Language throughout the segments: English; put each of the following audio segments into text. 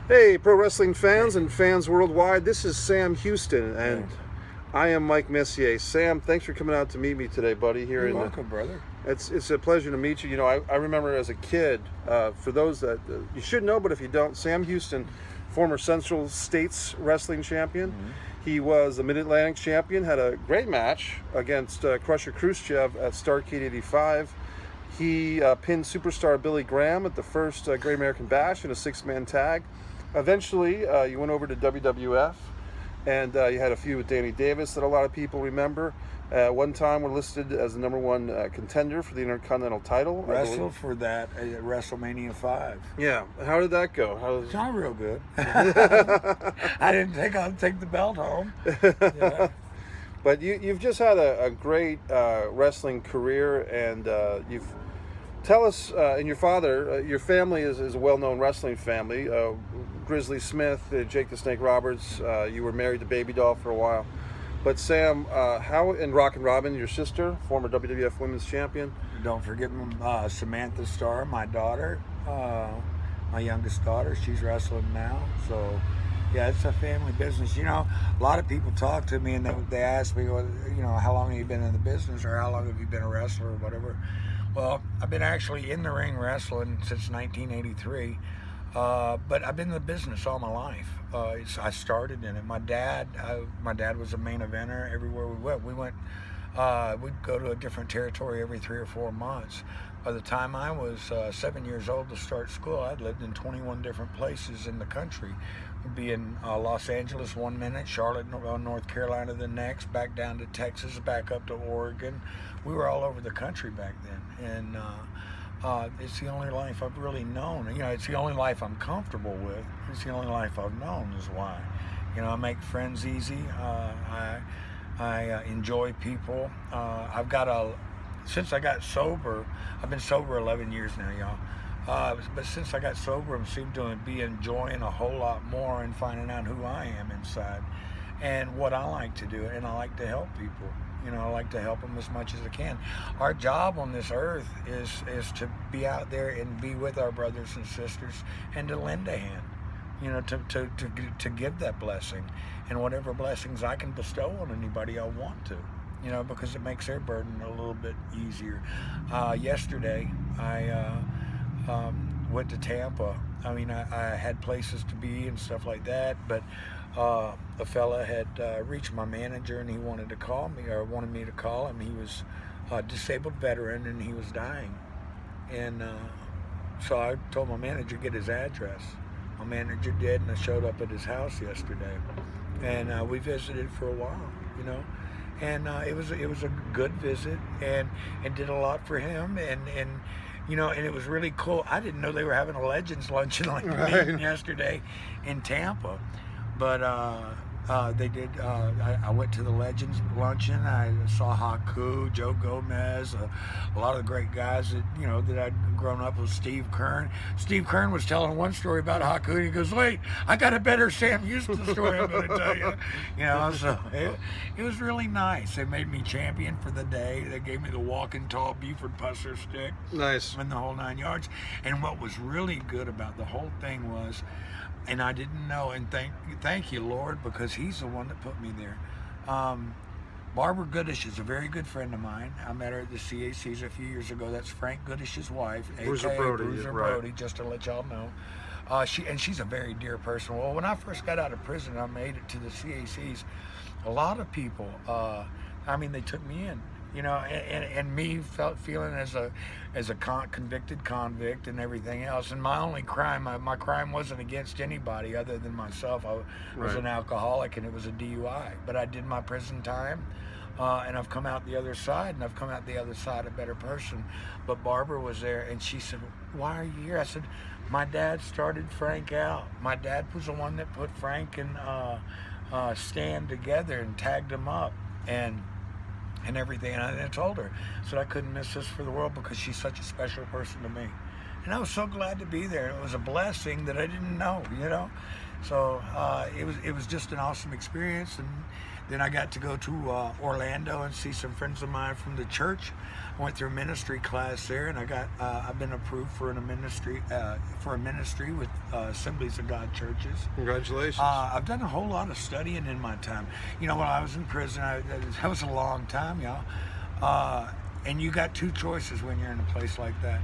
Hey, pro wrestling fans and fans worldwide, this is Sam Houston, and I am Mike Messier. Sam, thanks for coming out to meet me today, buddy. You're welcome, brother. It's a pleasure to meet you. You know, I remember as a kid, for those that you should know, but if you don't, Sam Houston, former Central States wrestling champion. He was the Mid-Atlantic champion, had a great match against Crusher Khrushchev at Starrcade 85. He pinned superstar Billy Graham at the first Great American Bash in a six-man tag. Eventually, you went over to WWF, and you had a feud with Danny Davis that a lot of people remember. One time, we're listed as the #1 contender for the Intercontinental title. Wrestled for that at WrestleMania 5. Yeah. How did that go? It's not real good. I didn't think I'd take the belt home. Yeah. But you've just had a great wrestling career, and you've tell us. And your father, your family is a well-known wrestling family. Grizzly Smith, Jake the Snake Roberts. You were married to Baby Doll for a while. But Sam, how and Rockin' Robin, your sister, former WWF Women's Champion. Don't forget Samantha Starr, my daughter, my youngest daughter. She's wrestling now. So, yeah, it's a family business. You know, a lot of people talk to me and they ask me, well, you know, how long have you been in the business or how long have you been a wrestler or whatever. Well, I've been actually in the ring wrestling since 1983. But I've been in the business all my life. I started in it. My dad was a main eventer everywhere we went. We'd go to a different territory every 3 or 4 months. By the time I was 7 years old to start school, I'd lived in 21 different places in the country. We'd be in Los Angeles 1 minute, Charlotte, North Carolina the next, back down to Texas, back up to Oregon. We were all over the country back then. And it's the only life I've really known. You know, it's the only life I'm comfortable with. It's the only life I've known is why. You know, I make friends easy. I enjoy people. Since I got sober, I've been sober 11 years now, y'all. But since I got sober, I seem to be enjoying a whole lot more and finding out who I am inside and what I like to do. And I like to help people. You know, I like to help them as much as I can. Our job on this earth is to be out there and be with our brothers and sisters and to lend a hand, you know, to give that blessing and whatever blessings I can bestow on anybody I want to, you know, because it makes their burden a little bit easier. Yesterday, I went to Tampa. I mean, I had places to be and stuff like that, but a fella had reached my manager and he wanted to call me, or wanted me to call him. He was a disabled veteran and he was dying. And so I told my manager to get his address. My manager did, and I showed up at his house yesterday. And we visited for a while, you know. And it was a good visit and did a lot for him. And you know, and it was really cool. I didn't know they were having a Legends luncheon like yesterday in Tampa. But they did. I went to the Legends luncheon. I saw Haku, Joe Gomez, a lot of the great guys that I'd grown up with. Steve Kern. Steve Kern was telling one story about Haku, and he goes, "Wait, I got a better Sam Houston story I'm going to tell you." You know, so it was really nice. They made me champion for the day. They gave me the walking tall Buford Pusser stick. Nice. And the whole 9 yards. And what was really good about the whole thing was, and I didn't know, and thank you, Lord, because he's the one that put me there. Barbara Goodish is a very good friend of mine. I met her at the CACs a few years ago. That's Frank Goodish's wife, Bruiser Brody, just to let y'all know. She's a very dear person. Well, when I first got out of prison, I made it to the CACs. A lot of people, they took me in. You know, and me feeling as a convicted convict and everything else. And my only crime, my crime wasn't against anybody other than myself. I was an alcoholic and it was a DUI. But I did my prison time, and I've come out the other side, and I've come out the other side a better person. But Barbara was there, and she said, "Why are you here?" I said, "My dad started Frank out. My dad was the one that put Frank and Stan together and tagged them up." And everything, and I told her, I said I couldn't miss this for the world because she's such a special person to me. And I was so glad to be there. It was a blessing that I didn't know, you know. So it was just an awesome experience. And then I got to go to Orlando and see some friends of mine from the church. I went through a ministry class there, and I've been approved for a ministry with Assemblies of God churches. Congratulations. I've done a whole lot of studying in my time. You know, when I was in prison, that was a long time, y'all. And you got two choices when you're in a place like that.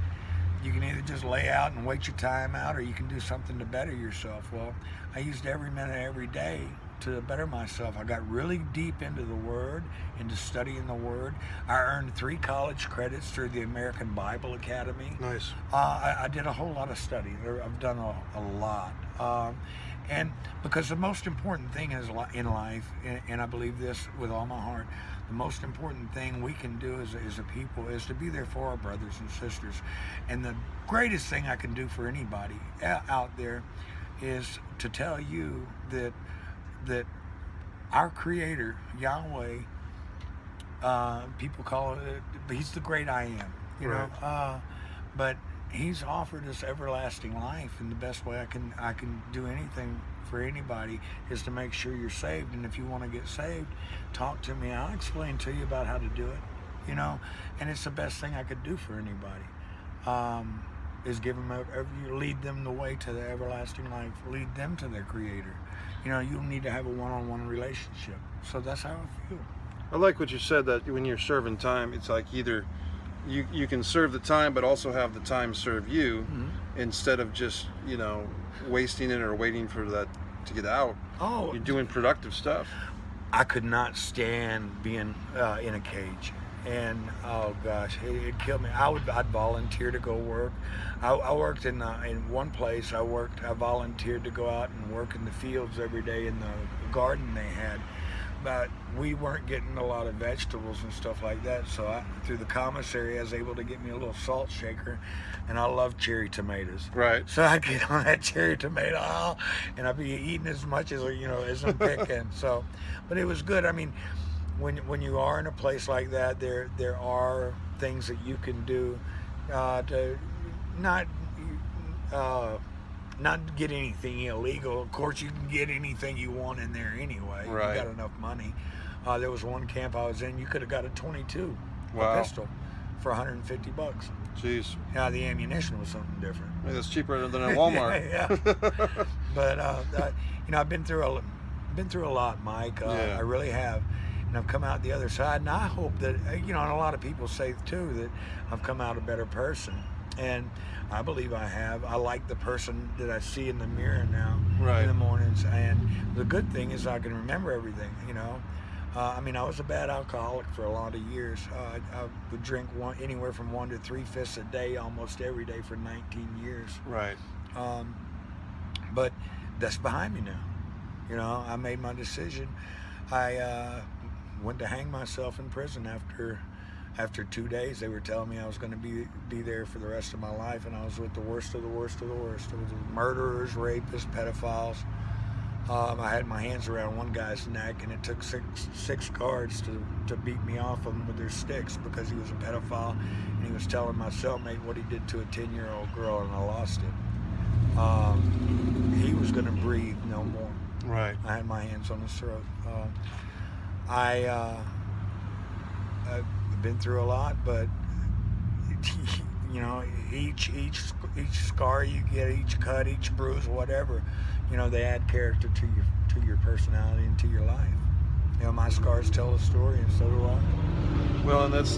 You can either just lay out and wait your time out, or you can do something to better yourself. Well, I used every minute, every day to better myself. I got really deep into the Word, into studying the Word. I earned 3 college credits through the American Bible Academy. Nice. I did a whole lot of study. I've done a lot. And because the most important thing is in life, and I believe this with all my heart, the most important thing we can do as a people is to be there for our brothers and sisters. And the greatest thing I can do for anybody out there is to tell you that our Creator, Yahweh, people call it, He's the great I am, you know. But He's offered us everlasting life, and the best way I can do anything for anybody is to make sure you're saved. And if you want to get saved, talk to me. I'll explain to you about how to do it, you know. And it's the best thing I could do for anybody, is give them lead them the way to the everlasting life, lead them to their Creator. You know, you need to have a one-on-one relationship. So that's how I feel. I like what you said, that when you're serving time, it's like either you can serve the time, but also have the time serve you, instead of just, you know, wasting it or waiting for that to get out. Oh, you're doing productive stuff. I could not stand being in a cage, and oh gosh, it killed me. I'd volunteer to go work. I worked in one place. I volunteered to go out and work in the fields every day in the garden they had. But we weren't getting a lot of vegetables and stuff like that, so through the commissary I was able to get me a little salt shaker, and I love cherry tomatoes. Right. So I get on that cherry tomato, and I'd be eating as much as, you know, as I'm picking. So, but it was good. I mean, when you are in a place like that, there are things that you can do to not get anything illegal. Of course, you can get anything you want in there anyway. Right. You got enough money. There was one camp I was in, you could have got a 22, wow, a pistol, for $150. Jeez. Yeah, the ammunition was something different. I mean, that's cheaper than at Walmart. Yeah. But you know, I've been through a lot, Mike. Yeah. I really have. And I've come out the other side, and I hope that, you know, and a lot of people say too that I've come out a better person. And I believe I have. I like the person that I see in the mirror now, Right, in the mornings. And the good thing is I can remember everything, you know. I mean, I was a bad alcoholic for a lot of years. I would drink anywhere from 1 to 3 fists a day, almost every day for 19 years. right. But that's behind me now. You know, I made my decision. I went to hang myself in prison after 2 days. They were telling me I was going to be there for the rest of my life, and I was with the worst of the worst of the worst. It was murderers, rapists, pedophiles. I had my hands around one guy's neck, and it took six guards to beat me off him with their sticks because he was a pedophile, and he was telling my cellmate what he did to a 10-year-old girl, and I lost it. He was going to breathe no more. Right. I had my hands on his throat. I've been through a lot, but you know, each scar you get, each cut, each bruise, whatever, you know, they add character to your personality and to your life. You know, my scars tell a story, and so do I. Well, and that's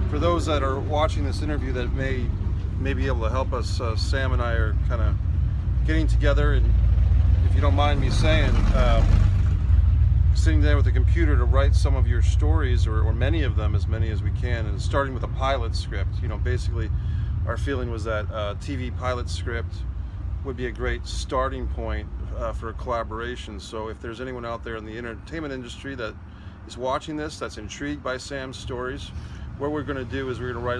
for those that are watching this interview that may be able to help us. Sam and I are kind of getting together, and if you don't mind me saying, sitting there with a computer to write some of your stories, or many of them, as many as we can, and starting with a pilot script. You know, basically our feeling was that TV pilot script would be a great starting point for a collaboration. So if there's anyone out there in the entertainment industry that is watching this, that's intrigued by Sam's stories, what we're going to do is we're going to write like